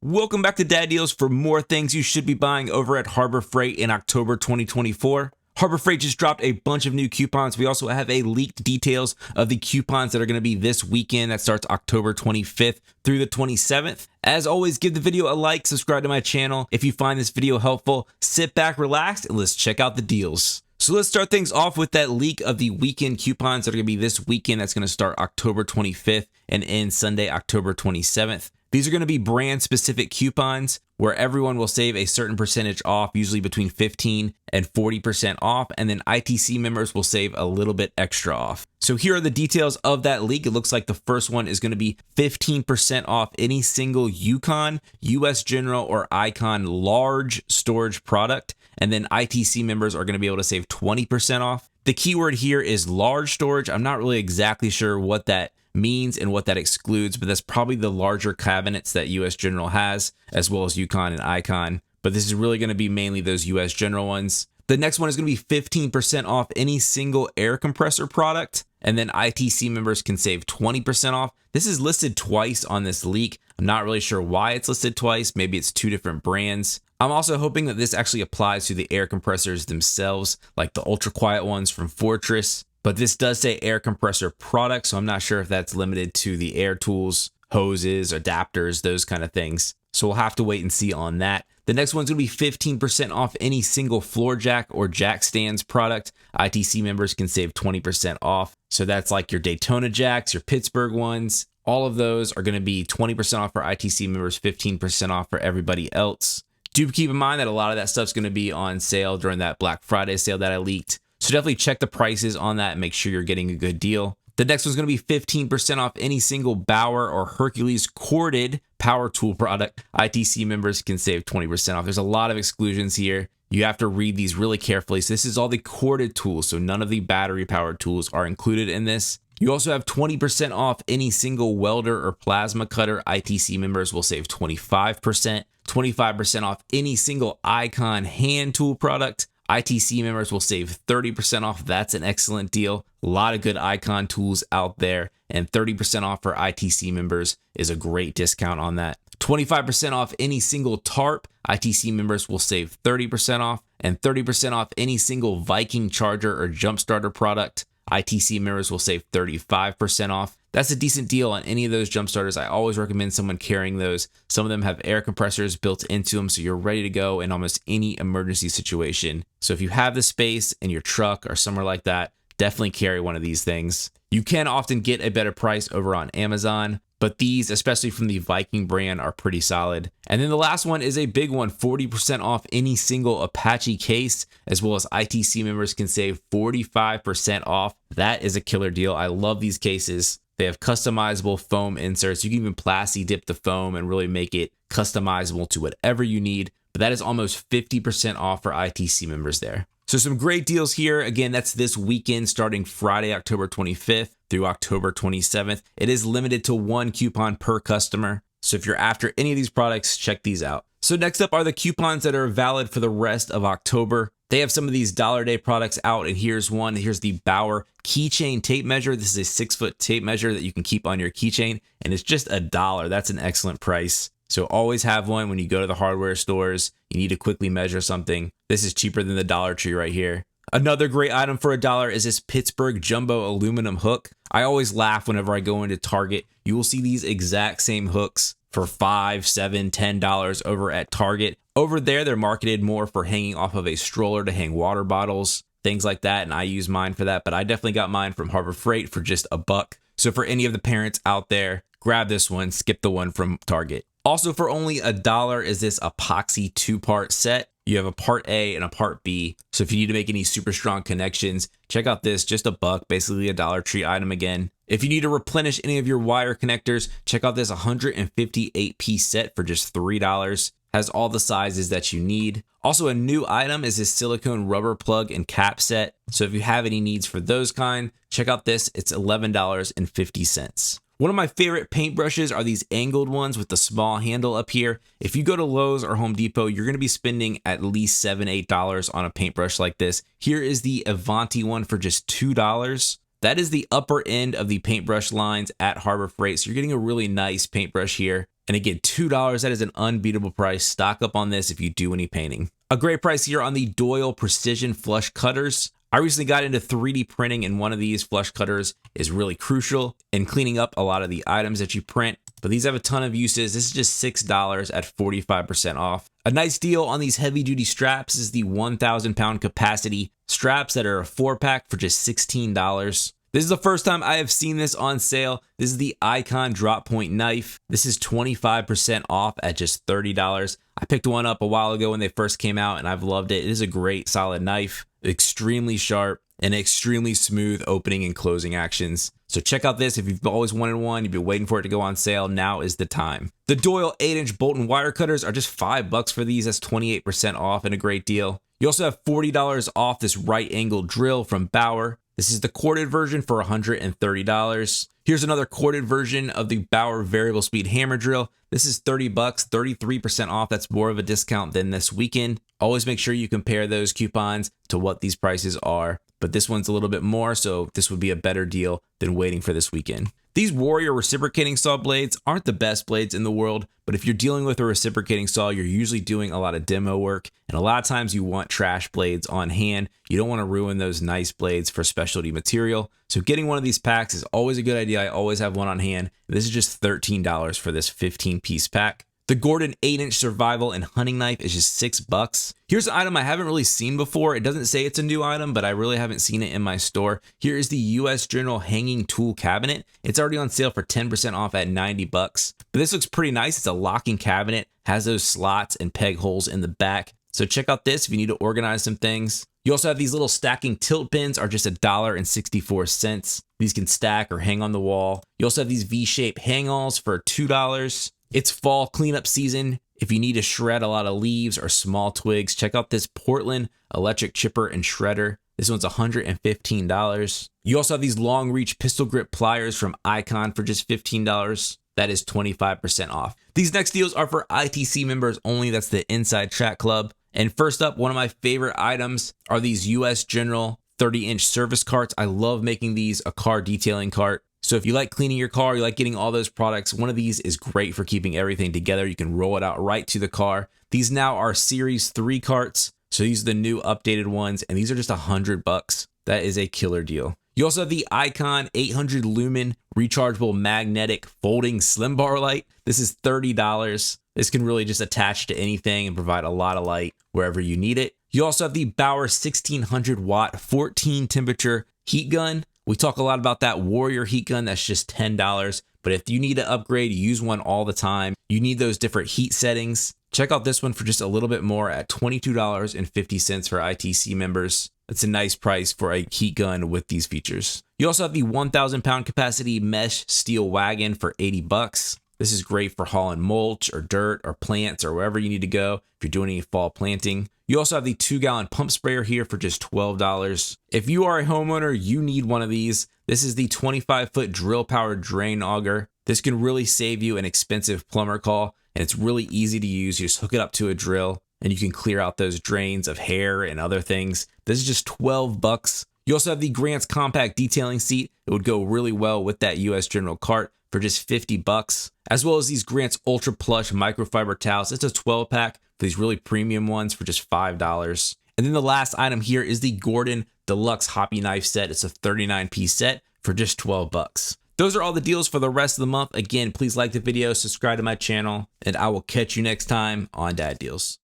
Welcome back to Dad Deals for more things you should be buying over at Harbor Freight in October 2024. Harbor Freight just dropped a bunch of new coupons. We also have a leaked details of the coupons that are going to be this weekend that starts October 25th through the 27th. As always, give the video a like, subscribe to my channel. If you find this video helpful, sit back, relax, and let's check out the deals. So let's start things off with that leak of the weekend coupons that are going to be this weekend. That's going to start October 25th and end Sunday, October 27th. These are going to be brand specific coupons where everyone will save a certain percentage off, usually between 15 and 40% off, and then ITC members will save a little bit extra off. So here are the details of that leak. It looks like the first one is going to be 15% off any single Yukon, US General, or Icon large storage product, and then ITC members are going to be able to save 20% off. The keyword here is large storage. I'm not really exactly sure what that means and what that excludes, but that's probably the larger cabinets that US General has, as well as Yukon and Icon. But this is really going to be mainly those US General ones. The next one is going to be 15% off any single air compressor product, and then ITC members can save 20% off. This is listed twice on this leak. I'm not really sure why it's listed twice. Maybe it's two different brands. I'm also hoping that this actually applies to the air compressors themselves, like the ultra quiet ones from Fortress. But this does say air compressor product, so I'm not sure if that's limited to the air tools, hoses, adapters, those kind of things. So we'll have to wait and see on that. The next one's going to be 15% off any single floor jack or jack stands product. ITC members can save 20% off. So that's like your Daytona jacks, your Pittsburgh ones. All of those are going to be 20% off for ITC members, 15% off for everybody else. Do keep in mind that a lot of that stuff's going to be on sale during that Black Friday sale that I leaked. So definitely check the prices on that and make sure you're getting a good deal. The next one's going to be 15% off any single Bauer or Hercules corded power tool product. ITC members can save 20% off. There's a lot of exclusions here. You have to read these really carefully. So this is all the corded tools. So none of the battery powered tools are included in this. You also have 20% off any single welder or plasma cutter. ITC members will save 25%. 25% off any single Icon hand tool product. ITC members will save 30% off. That's an excellent deal. A lot of good Icon tools out there, and 30% off for ITC members is a great discount on that. 25% off any single tarp. ITC members will save 30% off, and 30% off any single Viking charger or jump starter product. ITC members will save 35% off. That's a decent deal on any of those jump starters. I always recommend someone carrying those. Some of them have air compressors built into them, so you're ready to go in almost any emergency situation. So if you have the space in your truck or somewhere like that, definitely carry one of these things. You can often get a better price over on Amazon, but these, especially from the Viking brand, are pretty solid. And then the last one is a big one, 40% off any single Apache case, as well as ITC members can save 45% off. That is a killer deal. I love these cases. They have customizable foam inserts. You can even plasti dip the foam and really make it customizable to whatever you need. But that is almost 50% off for ITC members there. So some great deals here. Again, that's this weekend starting Friday, October 25th through October 27th. It is limited to one coupon per customer. So if you're after any of these products, check these out. So next up are the coupons that are valid for the rest of October. They have some of these Dollar Day products out, and here's one. Here's the Bauer Keychain tape measure. This is a 6-foot tape measure that you can keep on your keychain, and it's just $1. That's an excellent price. So always have one when you go to the hardware stores. You need to quickly measure something. This is cheaper than the Dollar Tree right here. Another great item for $1 is this Pittsburgh jumbo aluminum hook. I always laugh whenever I go into Target. You will see these exact same hooks for $5, $7, $10 over at Target. Over there, they're marketed more for hanging off of a stroller to hang water bottles, things like that, and I use mine for that, but I definitely got mine from Harbor Freight for just $1. So for any of the parents out there, grab this one, skip the one from Target. Also for only $1 is this epoxy 2-part set. You have a part A and a part B. So if you need to make any super strong connections, check out this, just $1, basically a Dollar Tree item again. If you need to replenish any of your wire connectors, check out this 158-piece set for just $3. Has all the sizes that you need. Also a new item is this silicone rubber plug and cap set. So if you have any needs for those kind, check out this. It's $11.50. One of my favorite paintbrushes are these angled ones with the small handle up here. If you go to Lowe's or Home Depot, you're going to be spending at least $7, $8 on a paintbrush like this. Here is the Avanti one for just $2. That is the upper end of the paintbrush lines at Harbor Freight. So you're getting a really nice paintbrush here. And again, $2, that is an unbeatable price. Stock up on this if you do any painting. A great price here on the Doyal Precision Flush Cutters. I recently got into 3D printing, and one of these flush cutters is really crucial in cleaning up a lot of the items that you print. But these have a ton of uses. This is just $6 at 45% off. A nice deal on these heavy duty straps is the 1,000 pound capacity straps that are a 4-pack for just $16. This is the first time I have seen this on sale. This is the Icon Drop Point Knife. This is 25% off at just $30. I picked one up a while ago when they first came out, and I've loved it. It is a great solid knife, extremely sharp, and extremely smooth opening and closing actions. So check out this if you've always wanted one, you've been waiting for it to go on sale, now is the time. The Doyal 8-inch bolt and wire cutters are just $5 for these. That's 28% off and a great deal. You also have $40 off this right angle drill from Bauer. This is the corded version for $130. Here's another corded version of the Bauer variable speed hammer drill. This is $30, 33% off. That's more of a discount than this weekend. Always make sure you compare those coupons to what these prices are, but this one's a little bit more, so this would be a better deal than waiting for this weekend. These Warrior reciprocating saw blades aren't the best blades in the world, but if you're dealing with a reciprocating saw, you're usually doing a lot of demo work, and a lot of times you want trash blades on hand. You don't want to ruin those nice blades for specialty material. So getting one of these packs is always a good idea. I always have one on hand. This is just $13 for this 15-piece pack. The Gordon 8-inch survival and hunting knife is just $6. Here's an item I haven't really seen before. It doesn't say it's a new item, but I really haven't seen it in my store. Here is the US General Hanging Tool Cabinet. It's already on sale for 10% off at $90. But this looks pretty nice. It's a locking cabinet, has those slots and peg holes in the back. So check out this if you need to organize some things. You also have these little stacking tilt pins, are just $1.64. These can stack or hang on the wall. You also have these V-shaped hang-alls for $2. It's fall cleanup season. If you need to shred a lot of leaves or small twigs, check out this Portland electric chipper and shredder. This one's $115. You also have these long reach pistol grip pliers from Icon for just $15. That is 25% off. These next deals are for ITC members only. That's the Inside Track Club. And first up, one of my favorite items are these US General 30-inch service carts. I love making these a car detailing cart. So if you like cleaning your car, you like getting all those products, one of these is great for keeping everything together. You can roll it out right to the car. These now are Series 3 carts. So these are the new updated ones, and these are just $100. That is a killer deal. You also have the Icon 800 Lumen rechargeable magnetic folding slim bar light. This is $30. This can really just attach to anything and provide a lot of light wherever you need it. You also have the Bauer 1600 watt 14 temperature heat gun. We talk a lot about that Warrior heat gun. That's just $10. But if you need to upgrade, you use one all the time, you need those different heat settings, check out this one for just a little bit more at $22.50 for ITC members. That's a nice price for a heat gun with these features. You also have the 1,000 pound capacity mesh steel wagon for $80. This is great for hauling mulch or dirt or plants or wherever you need to go if you're doing any fall planting. You also have the 2-gallon pump sprayer here for just $12. If you are a homeowner, you need one of these. This is the 25-foot drill-powered drain auger. This can really save you an expensive plumber call, and it's really easy to use. You just hook it up to a drill, and you can clear out those drains of hair and other things. This is just $12. You also have the Grant's compact detailing seat. It would go really well with that US General cart for just $50, as well as these Grant's Ultra Plush microfiber towels. It's a 12-pack for these really premium ones for just $5. And then the last item here is the Gordon Deluxe Hoppy Knife Set. It's a 39-piece set for just $12. Those are all the deals for the rest of the month. Again, please like the video, subscribe to my channel, and I will catch you next time on Dad Deals.